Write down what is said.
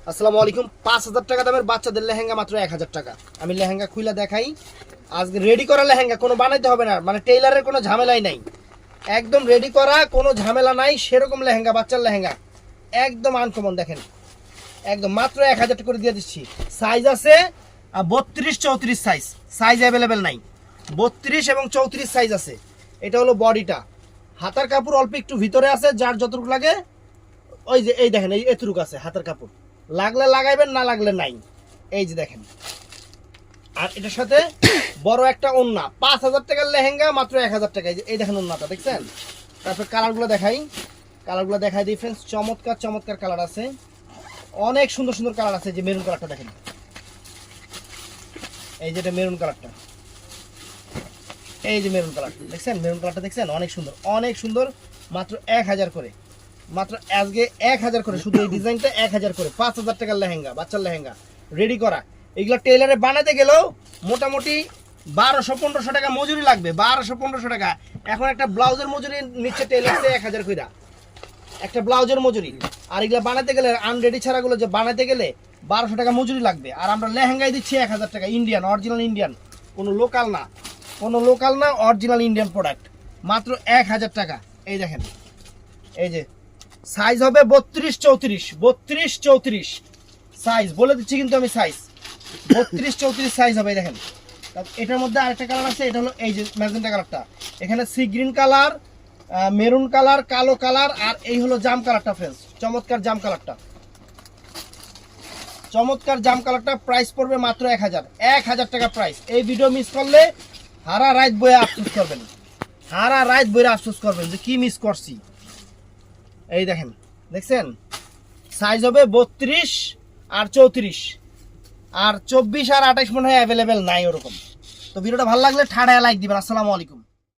আসসালামু আলাইকুম। ৫,০০০ টাকা দামের বাচ্চাদের লেহেঙ্গা মাত্র ১,০০০ টাকা। আমি লেহেঙ্গা খুইলা দেখাই। আজকে রেডি করা লেহেঙ্গা, কোনো বানাইতে হবে না, মানে টেইলারের কোনো ঝামেলাই নাই, একদম রেডি করা, কোনো ঝামেলা নাই, সেরকম লেহেঙ্গা, বাচ্চার লেহেঙ্গা একদম আনকমন। দেখেন একদম মাত্র ১,০০০ টাকা করে দিয়ে দিচ্ছি। সাইজ আছে ৩২-৩৪ সাইজ, সাইজ অ্যাভেলেবেল নাই। ৩২ এবং ৩৪ সাইজ আছে। এটা হলো বডিটা। হাতার কাপড় অল্প একটু ভিতরে আছে, যার যতটুকু লাগে ওই যে এই দেখেন, এই এতটুকু আছে হাতের কাপড়, লাগলে লাগাইবেন, না লাগলে নাই। এই যে দেখেন, আর এটার সাথে বড় একটা ওন্না। ৫,০০০ টাকার লেহেঙ্গা মাত্র ১,০০০ টাকা। এই দেখেন ওন্নাটা, দেখছেন? তারপর কালারগুলো দেখাই, কালারগুলো দেখাই দিই ফ্রেন্ডস। চমৎকার চমৎকার কালার আছে, অনেক সুন্দর সুন্দর কালার আছে। যে মেরুন কালারটা দেখেন, এই যেটা মেরুন কালারটা, এই যে মেরুন কালারটা দেখছেন, মেরুন কালারটা দেখছেন, অনেক সুন্দর, অনেক সুন্দর। মাত্র ১,০০০ করে, মাত্র আজকে ১,০০০ করে, শুধু এই ডিজাইনটা ১,০০০ করে। ৫,০০০ টাকার লেহেঙ্গা, বাচ্চার লেহেঙ্গা রেডি করা। এগুলো টেইলারে বানাতে গেলেও মোটামুটি ১২০০-১৫০০ টাকা মজুরি লাগবে, ১২০০-১৫০০ টাকা। এখন একটা ব্লাউজের মজুরি নিচ্ছে টেইলারে ১,০০০ কইরা, একটা ব্লাউজের মজুরি। আর এগুলো বানাতে গেলে আনরেডি ছাড়াগুলো যে বানাতে গেলে ১২০০ টাকা মজুরি লাগবে। আর আমরা লেহেঙ্গায় দিচ্ছি ১,০০০ টাকা, ইন্ডিয়ান, অরিজিনাল ইন্ডিয়ান, কোনো লোকাল না, কোনো লোকাল না, অরিজিনাল ইন্ডিয়ান প্রোডাক্ট, মাত্র ১,০০০ টাকা। এই দেখেন, এই যে সাইজ হবে ৩২-৩৪, ৩২-৩৪ সাইজ বলে দিচ্ছি কিন্তু আমি, সাইজ ৩২-৩৪ সাইজ হবে। দেখেন এটার মধ্যে আরেকটা কালার আছে, এটা হলো এই যে ম্যাজেন্টা কালারটা, এখানে sea green colour, maroon colour, কালো কালার, আর এই হলো জাম কালারটা ফ্রেন্ডস। চমৎকার জাম কালারটা, চমৎকার জাম কালারটা। প্রাইস পড়বে মাত্র ১,০০০ টাকা প্রাইস। এই ভিডিও মিস করলে হারা রাত বইয়ে আফসোস করবেন, হারা রাত বইয়ে আফসোস করবেন যে কি মিস করছি। এই দেখেন, দেখছেন? সাইজ হবে ৩২ আর ৩৪, আর ২৪ আর ২৮ মনে হয় অ্যাভেলেবেল নাই ওরকম। তো ভিডিওটা ভালো লাগলে ঠাড়ায় লাইক দিবেন। আসসালামু আলাইকুম।